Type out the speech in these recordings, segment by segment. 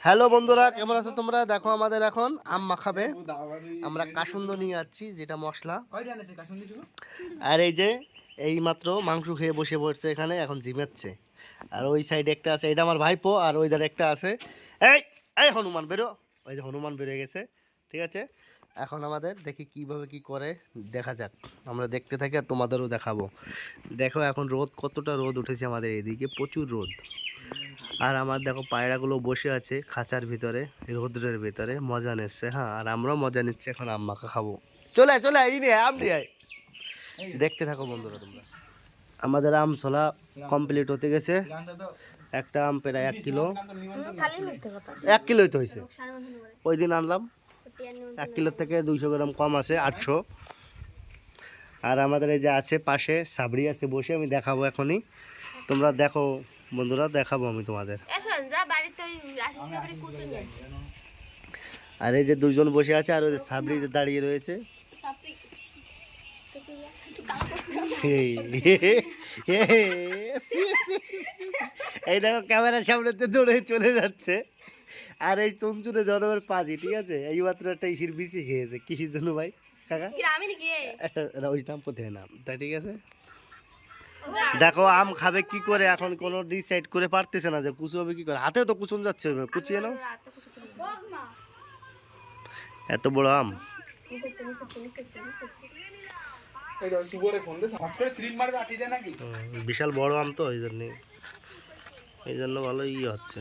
Hello বন্ধুরা, কেমন আছো তোমরা? দেখো আমাদের এখন আম মাখাবে। আমরা কাসুন্দ নিয়ে যাচ্ছি, যেটা মশলা। আর এই যে এই মাত্র মাংস খেয়ে বসে পড়ছে এখানে, এখন জিমাচ্ছে। আর ওই সাইডে একটা আছে, এটা আমার ভাইপো। আর ওই ধারে একটা আছে, এই এই হনুমান বেরো। ওই যে হনুমান বেরিয়ে গেছে। ঠিক আছে, এখন আমাদের দেখি কিভাবে কি করে, দেখা যাক। আমরা দেখতে থাকি আর তোমাদেরও দেখাবো। দেখো এখন রোদ, কতটা রোদ উঠেছে আমাদের এদিকে, প্রচুর রোদ। আর আমার দেখো পায়রাগুলো বসে আছে খাঁচার ভিতরে, রোদ্রের ভিতরে মজা নিচ্ছে। হ্যাঁ, আর আমরাও মজা নিচ্ছি, এখন আম মাখা খাবো। চলে চলে এই নিয়ে আম নিয়ে দেখতে থাকো বন্ধুরা তোমরা। আমাদের আম ছোলা কমপ্লিট হতে গেছে। একটা আম প্রায় 1 কিলো, 1 কিলোই তো হয়েছে। ওই দিন আনলাম 1 কিলোর থেকে 200 গ্রাম কম আছে, 800। আর আমাদের এই যে আছে পাশে সাবড়ি আছে বসে, আমি দেখাবো এখনই। তোমরা দেখো বন্ধুরা, দেখাবো আমি তোমাদের। আর এই যে দুজন বসে আছে, আর ওই সাবড়ি দাঁড়িয়ে রয়েছে। এই দেখো ক্যামেরার সামনেতে দৌড়ে চলে যাচ্ছে। আর এই চঞ্চুরে জনমের পাজি, ঠিক আছে, এই মাত্র একটা ইসির বিচি খেয়েছে। কিসের জন্য ভাই কাকা? একটা ওই নাম কোথায় নাম, তাই ঠিক আছে। দেখো আম খাবে কি করে, এখন কোনো ডিসাইড করে পারতেছে না যে কুচু হবে কি করে। হাতেও তো কুচুন যাচ্ছে, কুচিয়ে নাও। এত বড় আম, বিশাল বড় আম তো, এই জন্য ভালো হচ্ছে।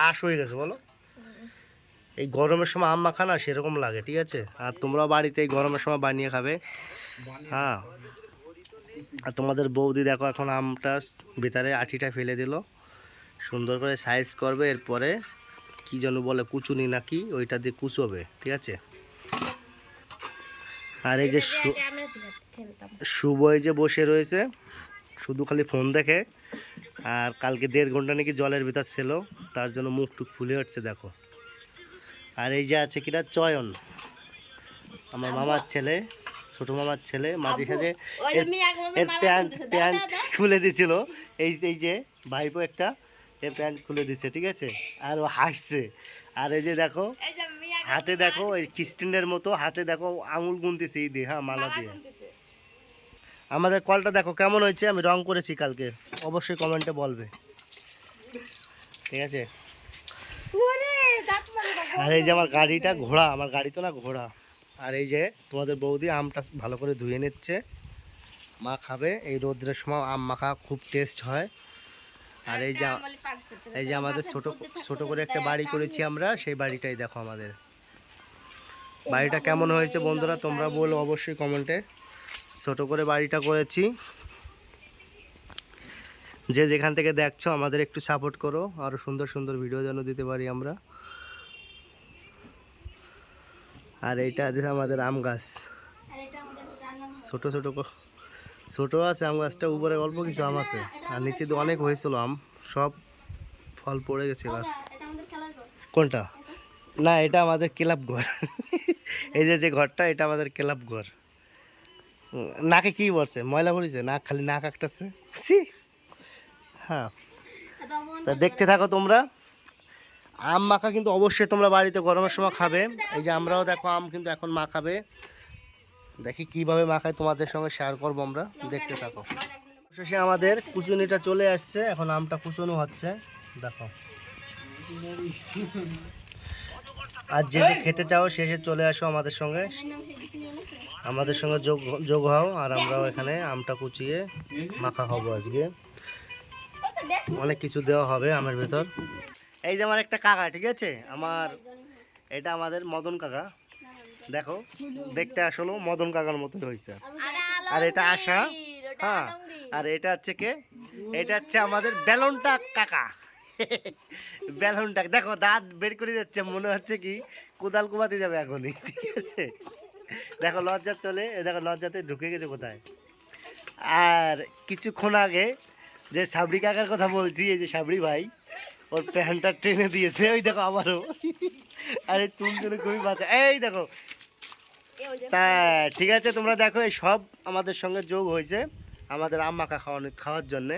আশ হয়ে গেছে বলো। এই গরমের সময় আম মাখা না সেরকম লাগে, ঠিক আছে। আর তোমরা বাড়িতে এই গরমের সময় বানিয়ে খাবে। হ্যাঁ, আর তোমাদের বৌদি দেখো এখন আমটা ভিতরে আঠিটা ফেলে দিল, সুন্দর করে সাইজ করবে। এরপরে কি যেন বলে, কুচুনি নাকি, ওইটা দিয়ে কুচোবে, ঠিক আছে। আর এই যে শুভ এই যে বসে রয়েছে, শুধু খালি ফোন দেখে। আর কালকে 1.5 ঘন্টা নাকি জলের ভিতর ছিল, তার জন্য মুখ টুক ফুলে উঠছে দেখো। আর এই যে আছে কিনা চয়ন, আমার মামার ছেলে, ছোট মামার ছেলে, মাঝে সাঝে এর প্যান্ট খুলে দিছিল। এই যে ভাইপো একটা, এর প্যান্ট খুলে দিচ্ছে, ঠিক আছে। আর ও হাসছে। আর এই যে দেখো হাতে, দেখো এই খ্রিস্টানদের মতো হাতে দেখো আঙুল গুনতেছে এই দিয়ে, হ্যাঁ মালা দিয়ে। আমাদের কলটা দেখো কেমন হয়েছে, আমি রং করেছি কালকে, অবশ্যই কমেন্টে বলবে, ঠিক আছে। আর এই যে আমার গাড়িটা ঘোড়া, আমার গাড়ি তো না ঘোড়া। আর এই যে তোমাদের বৌদি আমটা ভালো করে ধুয়ে নিচ্ছে, মা খাবে। এই রোদ্রের সময় আম মাখা খুব টেস্ট হয়। আর এই যে আমাদের ছোট করে একটা বাড়ি করেছি আমরা, সেই বাড়িটাই দেখো আমাদের। বাড়িটা কেমন হয়েছে বন্ধুরা তোমরা বলো অবশ্যই কমেন্টে। ছোট করে বাড়িটা করেছি। যে যেখান থেকে দেখছো আমাদের একটু সাপোর্ট করো, আরও সুন্দর সুন্দর ভিডিও যেন দিতে পারি আমরা। আর এইটা আছে আমাদের আম গাছ, ছোট ছোট ছোট আছে আম গাছটা, উপরে অল্প কিছু আম আছে। আর নিচে তো অনেক হয়েছিল আম, সব ফল পড়ে গেছে এবার। কোনটা? না, এটা আমাদের ক্লাব ঘর। এই যে ঘরটা, এটা আমাদের ক্লাব ঘর। নাকে কি বলছে, ময়লা পড়েছে, নাক খালি নাক আঁকটাছে। হ্যাঁ, তা দেখতে থাকো তোমরা। আম মাখা কিন্তু অবশ্যই তোমরা বাড়িতে গরমের সময় খাবে। এই যে আমরাও দেখো আম কিন্তু এখন মাখাবে, দেখি কিভাবে মাখায় তোমাদের সঙ্গে শেয়ার করবো আমরা, দেখতে থাকো। শেষে আমাদের কুচুনিটা চলে আসছে, এখন আমটা কুচুনো হচ্ছে দেখো। আর যে খেতে চাও শেষে চলে আসো আমাদের সঙ্গে, যোগ হও। আর আমরাও এখানে আমটা কুচিয়ে মাখা খাবো আজকে। অনেক কিছু দেওয়া হবে আমের ভেতর। এই যে আমার একটা কাকা, ঠিক আছে, এটা আমাদের মদন কাকা। দেখো দেখতে আসলো মদন কাকার মতো হয়েছে। আর এটা আশা, হ্যাঁ। আর এটা হচ্ছে কে? এটা হচ্ছে আমাদের বেলনটা কাকা। বেলনটা দেখো দাঁত বের করে যাচ্ছে, মনে হচ্ছে কি কোদাল কোবাতে যাবে এখনই, ঠিক আছে। দেখো লজ্জা চলে, দেখো লজ্জাতে ঢুকে গেছে কোথায়। আর কিছুক্ষণ আগে যে সাবরি কাকার কথা বলছি, এই যে সাবরি ভাই, ওর প্যান্টটা টেনে দিয়েছে, ওই দেখো আবারও। আরে তুমি খুবই বাঁচা, এই দেখো। তা ঠিক আছে, তোমরা দেখো এই সব আমাদের সঙ্গে যোগ হয়েছে। আমাদের আম মাখা খাওয়ার জন্যে।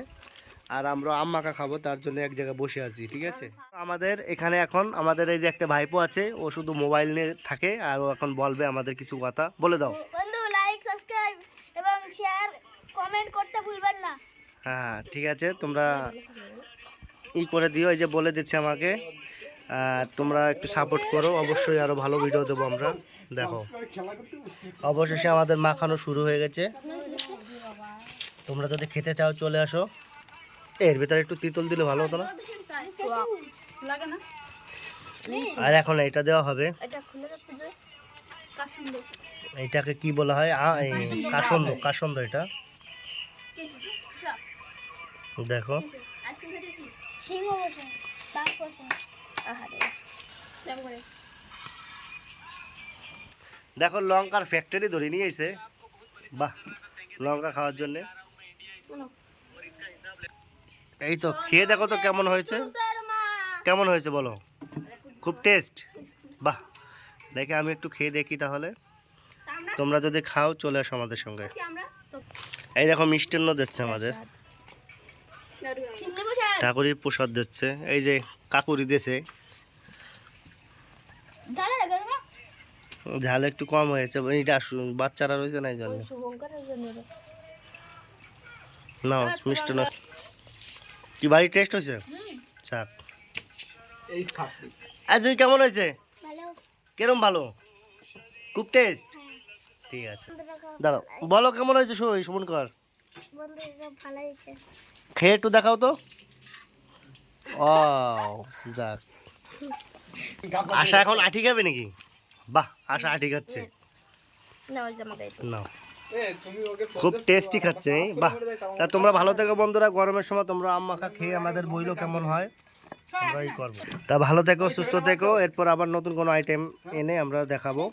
আর আমরা আম মাখা খাবো, তার জন্য এক জায়গায় বসে আছি, ঠিক আছে। আমাদের এখানে এখন আমাদের এই যে একটা ভাইপো আছে, ও শুধু মোবাইল নিয়ে থাকে, আর ও এখন বলবে আমাদের কিছু কথা। বলে দাও। বন্ধু লাইক সাবস্ক্রাইব এবং শেয়ার কমেন্ট করতে ভুলবেন না। হ্যাঁ ঠিক আছে, তোমরা করে দিও, এই যে বলে দিচ্ছে আমাকে। তোমরা একটু সাপোর্ট করো, অবশ্যই আরও ভালো ভিডিও দেবো আমরা। দেখো অবশেষে আমাদের মাখানো শুরু হয়ে গেছে। তোমরা যদি খেতে চাও চলে আসো। এর ভিতরে একটু তিতল দিলে ভালো হতো না? আর এখন এটা দেওয়া হবে, এটাকে কি বলা হয়? কাসন্দ। কাসন্দ এটা দেখো। দেখো লঙ্কার ফ্যাক্টরি ধরে নিয়ে এসে, বাহ, লঙ্কা খাওয়ার জন্য। এই তো খেয়ে দেখো তো কেমন হয়েছে, কেমন হয়েছে বলো। খুব টেস্ট, বাহ। দেখে আমি একটু খেয়ে দেখি তাহলে। তোমরা যদি খাও চলে আসো আমাদের সঙ্গে। এই দেখো মিষ্টান্ন দিচ্ছে আমাদের, ঠাকুরের প্রসাদ দিচ্ছে। এই যে কাকুরি দিয়েছে, ঝাল একটু কম হয়েছে, এইটা বাচ্চারা রয়েছে না এই জন্য। না মিষ্টান্ন কি বাড়ি টেস্ট হয়েছে? চাক আজ কেমন হয়েছে? কেরম ভালো? খুব টেস্ট, ঠিক আছে। দাঁড়াও, বলো কেমন হয়েছে? সুমন কর, খেয়ে একটু দেখাও তো। ও যাক, আশা এখন আঠি খাবে নাকি? বাহ, আশা আঠি খাচ্ছে না, খুব টেস্টি খাচ্ছে। বাহ, তা তোমরা ভালো থেকো বন্ধুরা। গরমের সময় তোমরা আম মাখা খেয়ে আমাদের বইলো কেমন হয়, আমরা করবো। তা ভালো থেকো, সুস্থ থেকো। এরপর আবার নতুন কোনো আইটেম এনে আমরা দেখাবো।